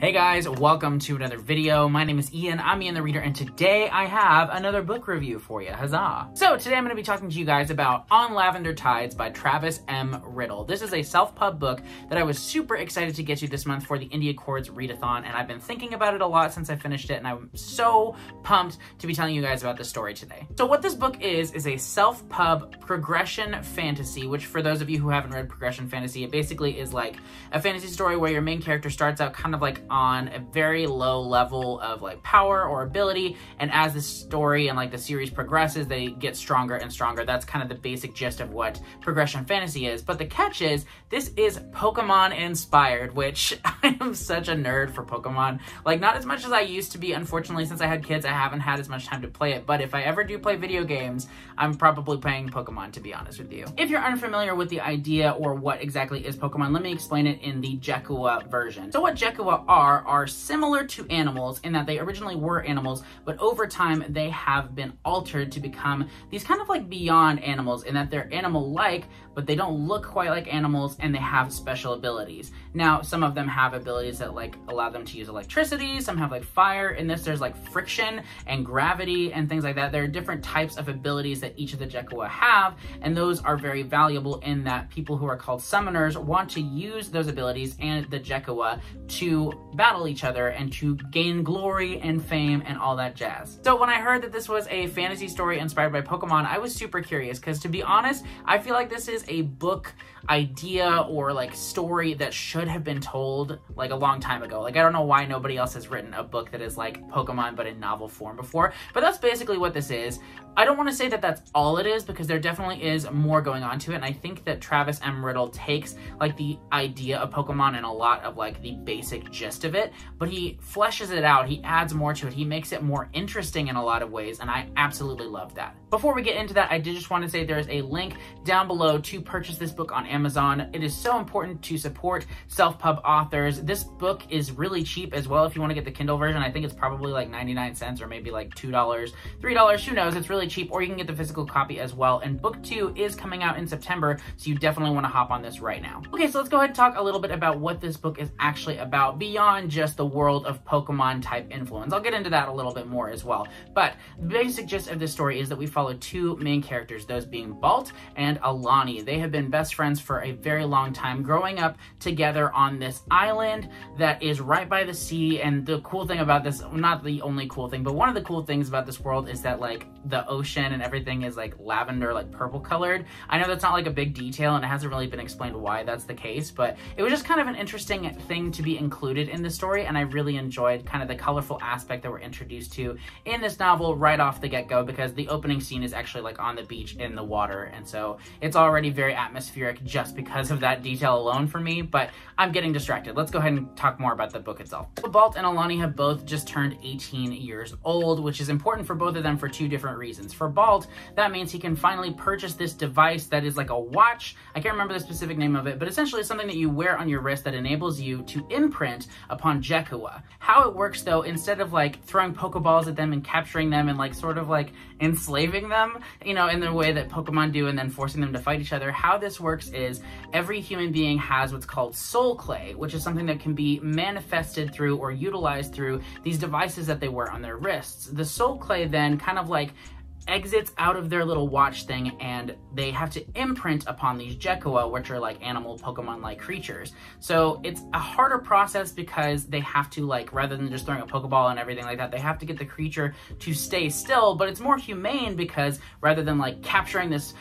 Hey guys, welcome to another video. My name is Ian, I'm Ian the Reader, and today I have another book review for you. Huzzah! So today I'm going to be talking to you guys about On Lavender Tides by Travis M. Riddle. This is a self-pub book that I was super excited to get to this month for the Indie Accords Readathon, and I've been thinking about it a lot since I finished it, and I'm so pumped to be telling you guys about this story today. So what this book is a self-pub progression fantasy, which for those of you who haven't read progression fantasy, it basically is like a fantasy story where your main character starts out kind of like on a very low level of like power or ability, and as the story and like the series progresses, they get stronger and stronger. That's kind of the basic gist of what progression fantasy is. But the catch is, this is Pokemon inspired, which I am such a nerd for Pokemon. Like, not as much as I used to be. Unfortunately, since I had kids, I haven't had as much time to play it. But if I ever do play video games, I'm probably playing Pokemon, to be honest with you. If you're unfamiliar with the idea or what exactly is Pokemon, let me explain it in the Jekua version. So what Jekua are similar to animals in that they originally were animals, but over time they have been altered to become these kind of like beyond animals in that they're animal-like, but they don't look quite like animals, and they have special abilities. Now, some of them have abilities that like allow them to use electricity, some have like fire. In this, there's like friction and gravity and things like that. There are different types of abilities that each of the Jekua have, and those are very valuable in that people who are called summoners want to use those abilities and the Jekua to battle each other and to gain glory and fame and all that jazz. So when I heard that this was a fantasy story inspired by Pokemon, I was super curious because, to be honest, I feel like this is a book idea or like story that should have been told like a long time ago. Like, I don't know why nobody else has written a book that is like Pokemon but in novel form before, but that's basically what this is. I don't want to say that that's all it is, because there definitely is more going on to it, and I think that Travis M. Riddle takes like the idea of Pokemon and a lot of like the basic gist of it, but he fleshes it out, he adds more to it, he makes it more interesting in a lot of ways, and I absolutely love that. Before we get into that, I did just want to say there's a link down below to purchase this book on Amazon. It is so important to support self-pub authors. This book is really cheap as well if you want to get the Kindle version. I think it's probably like 99 cents or maybe like $2, $3, who knows. It's really cheap, or you can get the physical copy as well. And book 2 is coming out in September, so you definitely want to hop on this right now. Okay, so let's go ahead and talk a little bit about what this book is actually about beyond just the world of Pokemon type influence. I'll get into that a little bit more as well. But the basic gist of this story is that we follow two main characters, those being Balt and Aulani. They have been best friends for a very long time, growing up together on this island that is right by the sea. And the cool thing about this, not the only cool thing, but one of the cool things about this world is that like the ocean and everything is like lavender, like purple colored. I know that's not like a big detail and it hasn't really been explained why that's the case, but it was just kind of an interesting thing to be included in the story, and I really enjoyed kind of the colorful aspect that we're introduced to in this novel right off the get-go, because the opening scene is actually like on the beach in the water, and so it's already very atmospheric just because of that detail alone for me. But I'm getting distracted. Let's go ahead and talk more about the book itself. Balt and Aulani have both just turned 18 years old, which is important for both of them for two different reasons. For Balt, that means he can finally purchase this device that is like a watch. I can't remember the specific name of it, but essentially it's something that you wear on your wrist that enables you to imprint upon Jekua. How it works though, instead of like throwing Pokeballs at them and capturing them and like sort of like enslaving them, you know, in the way that Pokemon do and then forcing them to fight each other, how this works is every human being has what's called soul clay, which is something that can be manifested through or utilized through these devices that they wear on their wrists. The soul clay then kind of like exits out of their little watch thing, and they have to imprint upon these Jekua, which are like animal Pokemon-like creatures. So it's a harder process because they have to, like, rather than just throwing a Pokeball and everything like that, they have to get the creature to stay still, but it's more humane because rather than like capturing this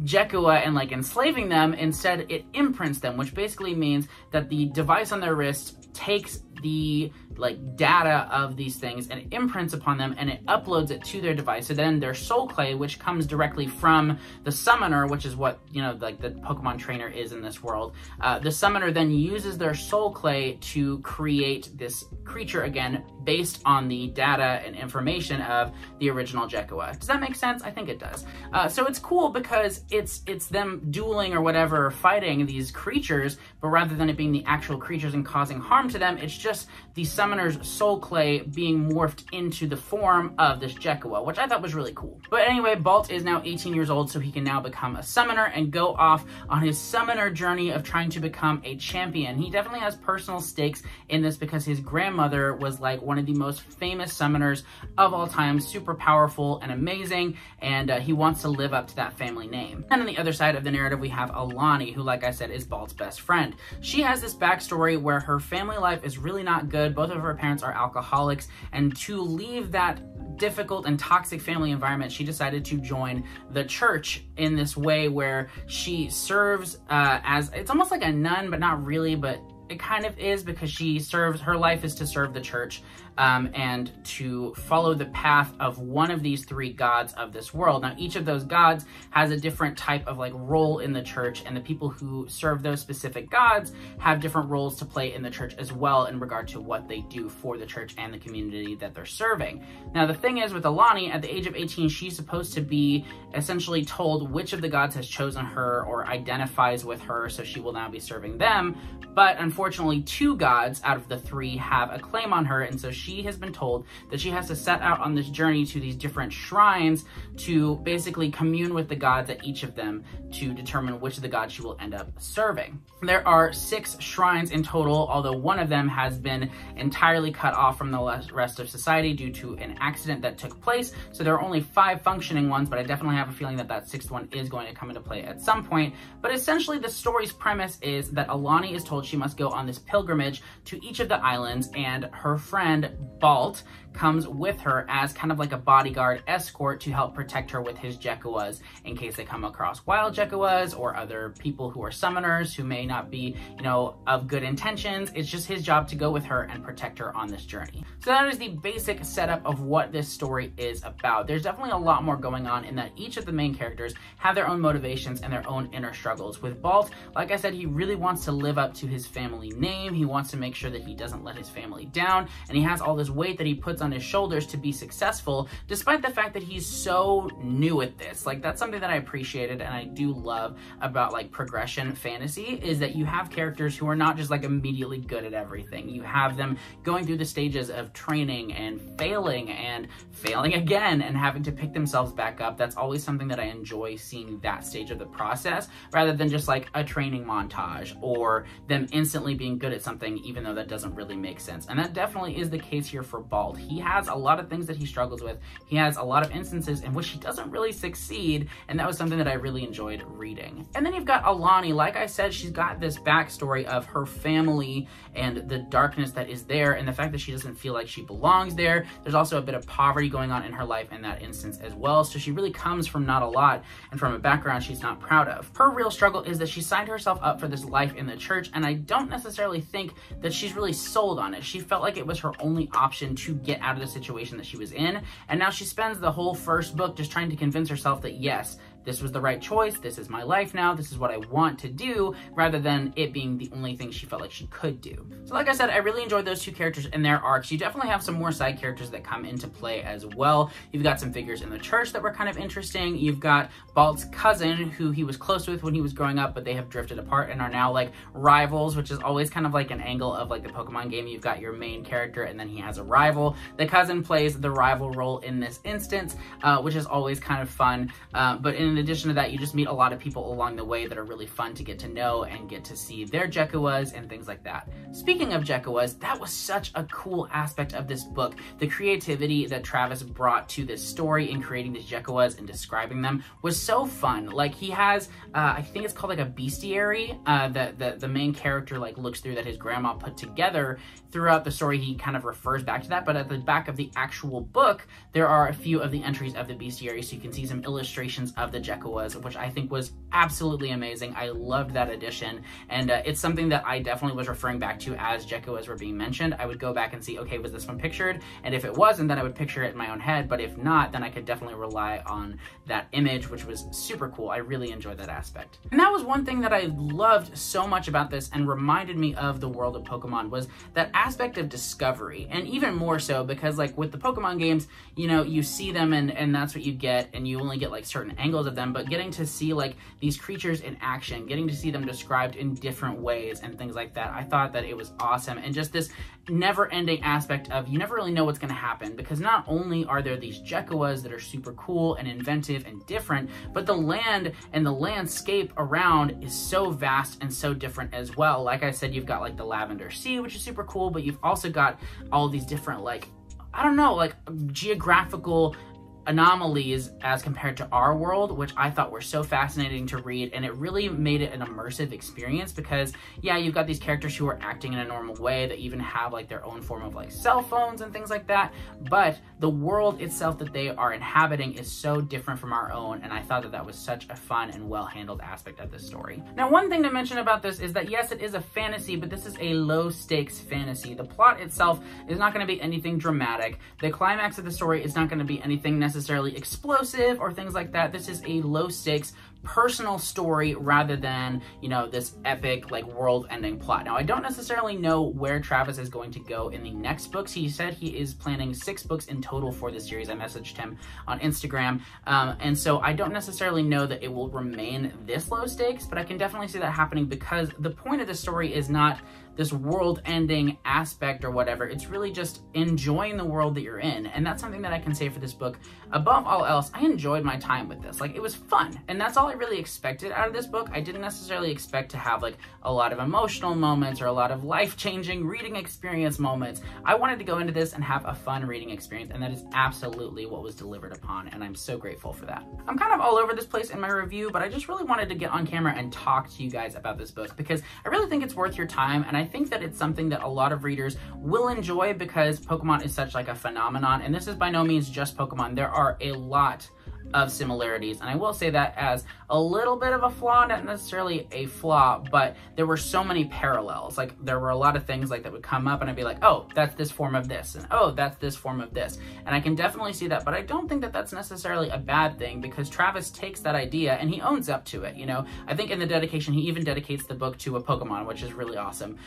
Jekua and like enslaving them, instead it imprints them, which basically means that the device on their wrist takes the like data of these things and it imprints upon them and it uploads it to their device. So then their soul clay, which comes directly from the summoner, which is what, you know, like the Pokemon trainer is in this world, the summoner then uses their soul clay to create this creature again based on the data and information of the original Jekua. Does that make sense? I think it does. So it's cool because it's them dueling or whatever, fighting these creatures, but rather than it being the actual creatures and causing harm to them, it's just the summoner's soul clay being morphed into the form of this Jekua, which I thought was really cool. But anyway, Balt is now 18 years old, so he can now become a summoner and go off on his summoner journey of trying to become a champion. He definitely has personal stakes in this because his grandmother was like one of the most famous summoners of all time, super powerful and amazing, and he wants to live up to that family name. And on the other side of the narrative, we have Aulani, who, like I said, is Balt's best friend. She has this backstory where her family life is really not good. Both of her parents are alcoholics, and to leave that difficult and toxic family environment, she decided to join the church in this way where she serves as, it's almost like a nun, but not really, but it kind of is, because she serves, her life is to serve the church and to follow the path of one of these three gods of this world. Now, each of those gods has a different type of like role in the church, and the people who serve those specific gods have different roles to play in the church as well in regard to what they do for the church and the community that they're serving. Now, the thing is with Aulani, at the age of 18, she's supposed to be essentially told which of the gods has chosen her or identifies with her, so she will now be serving them. But unfortunately, two gods out of the three have a claim on her, and so she has been told that she has to set out on this journey to these different shrines to basically commune with the gods at each of them to determine which of the gods she will end up serving. There are 6 shrines in total, although one of them has been entirely cut off from the rest of society due to an accident that took place, so there are only 5 functioning ones, but I definitely have a feeling that that 6th one is going to come into play at some point. But essentially, the story's premise is that Aulani is told she must go on this pilgrimage to each of the islands, and her friend Balt comes with her as kind of like a bodyguard escort to help protect her with his Jekuas in case they come across wild Jekuas or other people who are summoners who may not be, you know, of good intentions. It's just his job to go with her and protect her on this journey. So that is the basic setup of what this story is about. There's definitely a lot more going on in that each of the main characters have their own motivations and their own inner struggles. With Balt, like I said, he really wants to live up to his family name. He wants to make sure that he doesn't let his family down, and he has all this weight that he puts on his shoulders to be successful, despite the fact that he's so new at this. Like, that's something that I appreciated and I do love about like progression fantasy, is that you have characters who are not just like immediately good at everything. You have them going through the stages of training and failing again and having to pick themselves back up. That's always something that I enjoy, seeing that stage of the process, rather than just like a training montage or them instantly being good at something, even though that doesn't really make sense. And that definitely is the case here for Balt. He has a lot of things that he struggles with. He has a lot of instances in which he doesn't really succeed, and that was something that I really enjoyed reading. And then you've got Aulani. Like I said, she's got this backstory of her family and the darkness that is there, and the fact that she doesn't feel like she belongs there. There's also a bit of poverty going on in her life in that instance as well, so she really comes from not a lot and from a background she's not proud of. Her real struggle is that she signed herself up for this life in the church, and I don't necessarily think that she's really sold on it. She felt like it was her only option to get out of the situation that she was in, and now she spends the whole first book just trying to convince herself that yes, this was the right choice, this is my life now, this is what I want to do, rather than it being the only thing she felt like she could do. So like I said, I really enjoyed those two characters and their arcs. You definitely have some more side characters that come into play as well. You've got some figures in the church that were kind of interesting. You've got Balt's cousin, who he was close with when he was growing up, but they have drifted apart and are now like rivals, which is always kind of like an angle of like the Pokemon game. You've got your main character and then he has a rival. The cousin plays the rival role in this instance, which is always kind of fun. But in addition to that, you just meet a lot of people along the way that are really fun to get to know and get to see their Jekuas and things like that. Speaking of Jekuas, that was such a cool aspect of this book. The creativity that Travis brought to this story in creating these Jekuas and describing them was so fun. Like, he has, I think it's called like a bestiary that the main character like looks through, that his grandma put together. Throughout the story, he kind of refers back to that, but at the back of the actual book, there are a few of the entries of the bestiary, so you can see some illustrations of the Jekuas, which I think was absolutely amazing. I loved that addition, and it's something that I definitely was referring back to as Jekuas were being mentioned. I would go back and see, okay, was this one pictured? And if it wasn't, then I would picture it in my own head, but if not, then I could definitely rely on that image, which was super cool. I really enjoyed that aspect. And that was one thing that I loved so much about this and reminded me of the world of Pokemon, was that aspect of discovery. And even more so because like with the Pokemon games, you know, you see them and that's what you get, and you only get like certain angles of them, but getting to see like these creatures in action, getting to see them described in different ways and things like that, I thought that it was awesome. And just this never-ending aspect of you never really know what's going to happen, because not only are there these Jekuas that are super cool and inventive and different, but the land and the landscape around is so vast and so different as well. Like I said, you've got like the Lavender Sea, which is super cool, but you've also got all these different, like, I don't know, like geographical anomalies as compared to our world, which I thought were so fascinating to read, and it really made it an immersive experience, because yeah, you've got these characters who are acting in a normal way, that even have like their own form of like cell phones and things like that, but the world itself that they are inhabiting is so different from our own, and I thought that that was such a fun and well-handled aspect of this story. Now, one thing to mention about this is that yes, it is a fantasy, but this is a low-stakes fantasy. The plot itself is not going to be anything dramatic. The climax of the story is not going to be anything necessarily explosive or things like that. This is a low-stakes personal story rather than, you know, this epic like world-ending plot. Now, I don't necessarily know where Travis is going to go in the next books. He said he is planning 6 books in total for this series. I messaged him on Instagram, and so I don't necessarily know that it will remain this low stakes, but I can definitely see that happening, because the point of the story is not this world-ending aspect or whatever. It's really just enjoying the world that you're in, and that's something that I can say for this book. Above all else, I enjoyed my time with this. Like, it was fun, and that's all I really expected out of this book. I didn't necessarily expect to have like a lot of emotional moments or a lot of life-changing reading experience moments. I wanted to go into this and have a fun reading experience, and that is absolutely what was delivered upon, and I'm so grateful for that. I'm kind of all over this place in my review, but I just really wanted to get on camera and talk to you guys about this book, because I really think it's worth your time, and I think that it's something that a lot of readers will enjoy, because Pokemon is such like a phenomenon, and this is by no means just Pokemon. There are a lot of similarities, and I will say that as a little bit of a flaw, not necessarily a flaw, but there were so many parallels. Like, there were a lot of things like that would come up and I'd be like, oh, that's this form of this, and oh, that's this form of this, and I can definitely see that. But I don't think that that's necessarily a bad thing, because Travis takes that idea and he owns up to it. You know, I think in the dedication he even dedicates the book to a Pokemon, which is really awesome,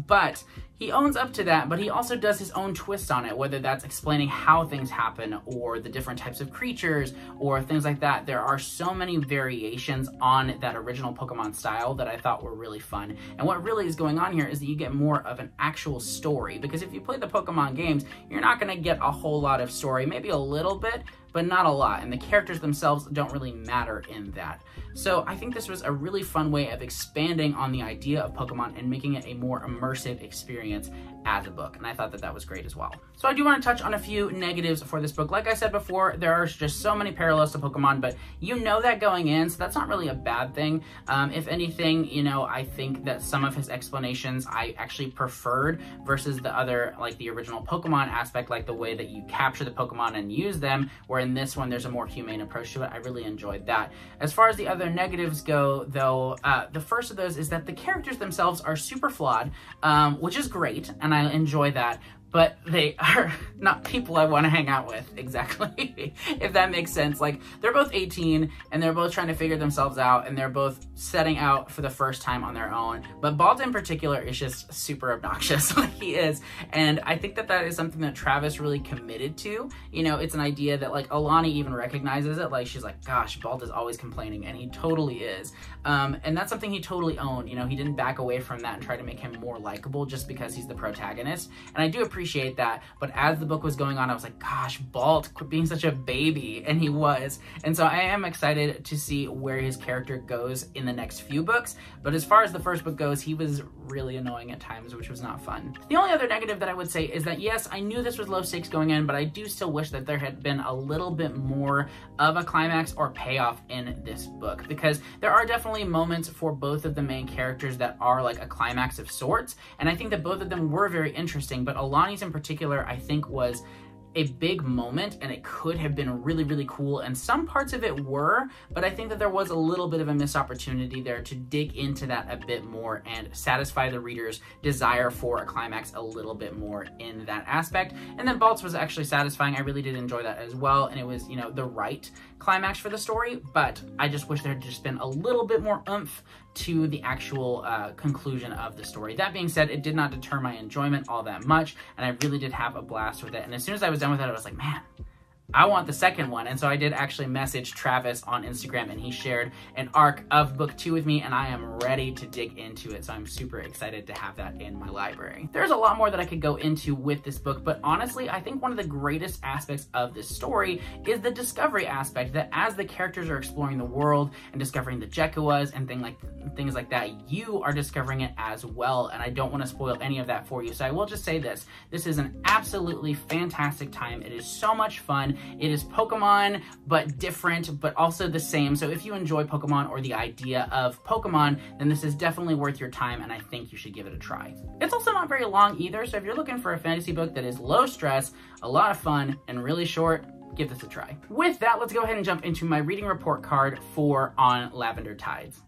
but he owns up to that, but he also does his own twist on it, whether that's explaining how things happen or the different types of creatures or things like that. There are so many variations on that original Pokemon style that I thought were really fun. And what really is going on here is that you get more of an actual story, because if you play the Pokemon games, you're not going to get a whole lot of story, maybe a little bit, but not a lot, and the characters themselves don't really matter in that. So I think this was a really fun way of expanding on the idea of Pokemon and making it a more immersive experience as a book, and I thought that that was great as well. So I do want to touch on a few negatives for this book. Like I said before, there are just so many parallels to Pokemon, but you know that going in, so that's not really a bad thing. If anything, you know, I think that some of his explanations I actually preferred versus the other, like the original Pokemon aspect, like the way that you capture the Pokemon and use them, where in this one there's a more humane approach to it. I really enjoyed that. As far as the other negatives go, though, the first of those is that the characters themselves are super flawed, which is great, and I enjoy that, but they are not people I want to hang out with, exactly, if that makes sense. Like, they're both 18, and they're both trying to figure themselves out, and they're both setting out for the first time on their own, but Balt in particular is just super obnoxious, like he is, and I think that that is something that Travis really committed to. You know, it's an idea that, like, Aulani even recognizes it, like, she's like, gosh, Balt is always complaining, and he totally is, and that's something he totally owned. You know, he didn't back away from that and try to make him more likable just because he's the protagonist, and I do appreciate that. But as the book was going on, I was like, gosh, Balt, quit being such a baby, and he was. And so I am excited to see where his character goes in the next few books, but as far as the first book goes, he was really annoying at times, which was not fun. The only other negative that I would say is that, yes, I knew this was low stakes going in, but I do still wish that there had been a little bit more of a climax or payoff in this book, because there are definitely moments for both of the main characters that are like a climax of sorts, and I think that both of them were very interesting, but Aulani's in particular, I think, was a big moment, and it could have been really, really cool, and some parts of it were, but I think that there was a little bit of a missed opportunity there to dig into that a bit more and satisfy the reader's desire for a climax a little bit more in that aspect. And then Balt's was actually satisfying. I really did enjoy that as well, and it was, you know, the right climax for the story, but I just wish there had just been a little bit more oomph to the actual conclusion of the story. That being said, it did not deter my enjoyment all that much, and I really did have a blast with it. And as soon as I was done with it, I was like, man, I want the second one. And so I did actually message Travis on Instagram, and he shared an arc of book 2 with me, and I am ready to dig into it. So I'm super excited to have that in my library. There's a lot more that I could go into with this book, but honestly, I think one of the greatest aspects of this story is the discovery aspect, that as the characters are exploring the world and discovering the Jekuas and things like that, you are discovering it as well. And I don't want to spoil any of that for you. So I will just say this. This is an absolutely fantastic time. It is so much fun. It is Pokemon, but different, but also the same. So if you enjoy Pokemon or the idea of Pokemon, then this is definitely worth your time, and I think you should give it a try. It's also not very long either, so if you're looking for a fantasy book that is low stress, a lot of fun, and really short, give this a try. With that, let's go ahead and jump into my reading report card for On Lavender Tides.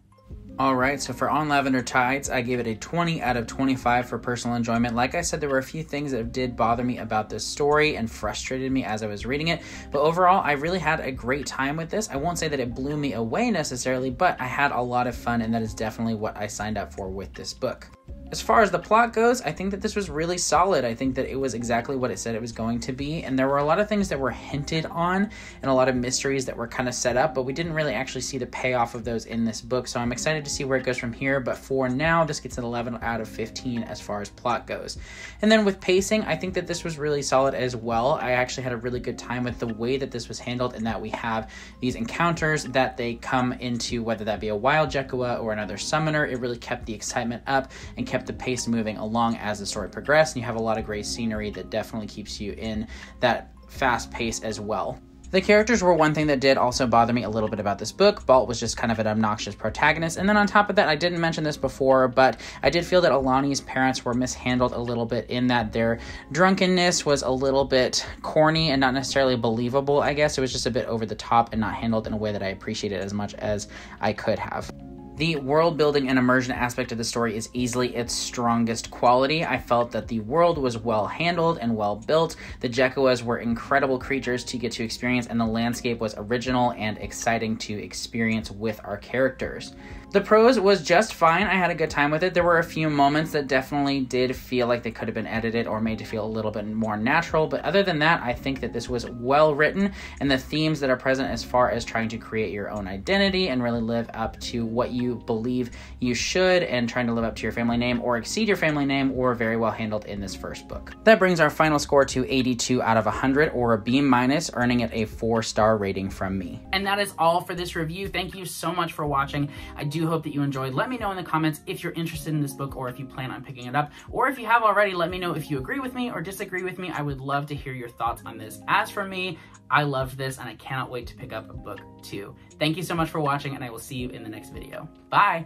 Alright, so for On Lavender Tides, I gave it a 20 out of 25 for personal enjoyment. Like I said, there were a few things that did bother me about this story and frustrated me as I was reading it, but overall, I really had a great time with this. I won't say that it blew me away necessarily, but I had a lot of fun, and that is definitely what I signed up for with this book. As far as the plot goes, I think that this was really solid. I think that it was exactly what it said it was going to be, and there were a lot of things that were hinted on and a lot of mysteries that were kind of set up, but we didn't really actually see the payoff of those in this book, so I'm excited to see where it goes from here, but for now, this gets an 11 out of 15 as far as plot goes. And then with pacing, I think that this was really solid as well. I actually had a really good time with the way that this was handled, and that we have these encounters that they come into, whether that be a wild Jekua or another summoner. It really kept the excitement up and kept the pace moving along as the story progressed, and you have a lot of great scenery that definitely keeps you in that fast pace as well. The characters were one thing that did also bother me a little bit about this book. Balt was just kind of an obnoxious protagonist, and then on top of that, I didn't mention this before, but I did feel that Aulani's parents were mishandled a little bit, in that their drunkenness was a little bit corny and not necessarily believable, I guess. It was just a bit over the top and not handled in a way that I appreciated as much as I could have. The world building and immersion aspect of the story is easily its strongest quality. I felt that the world was well handled and well built. The Jekuas were incredible creatures to get to experience, and the landscape was original and exciting to experience with our characters. The prose was just fine. I had a good time with it. There were a few moments that definitely did feel like they could have been edited or made to feel a little bit more natural, but other than that, I think that this was well written, and the themes that are present as far as trying to create your own identity and really live up to what you believe you should, and trying to live up to your family name or exceed your family name, were very well handled in this first book. That brings our final score to 82 out of 100, or a B-, earning it a 4-star rating from me. And that is all for this review. Thank you so much for watching. I do hope that you enjoyed. Let me know in the comments if you're interested in this book, or if you plan on picking it up, or if you have already, let me know if you agree with me or disagree with me. I would love to hear your thoughts on this. As for me, I loved this, and I cannot wait to pick up book 2. Thank you so much for watching, and I will see you in the next video. Bye!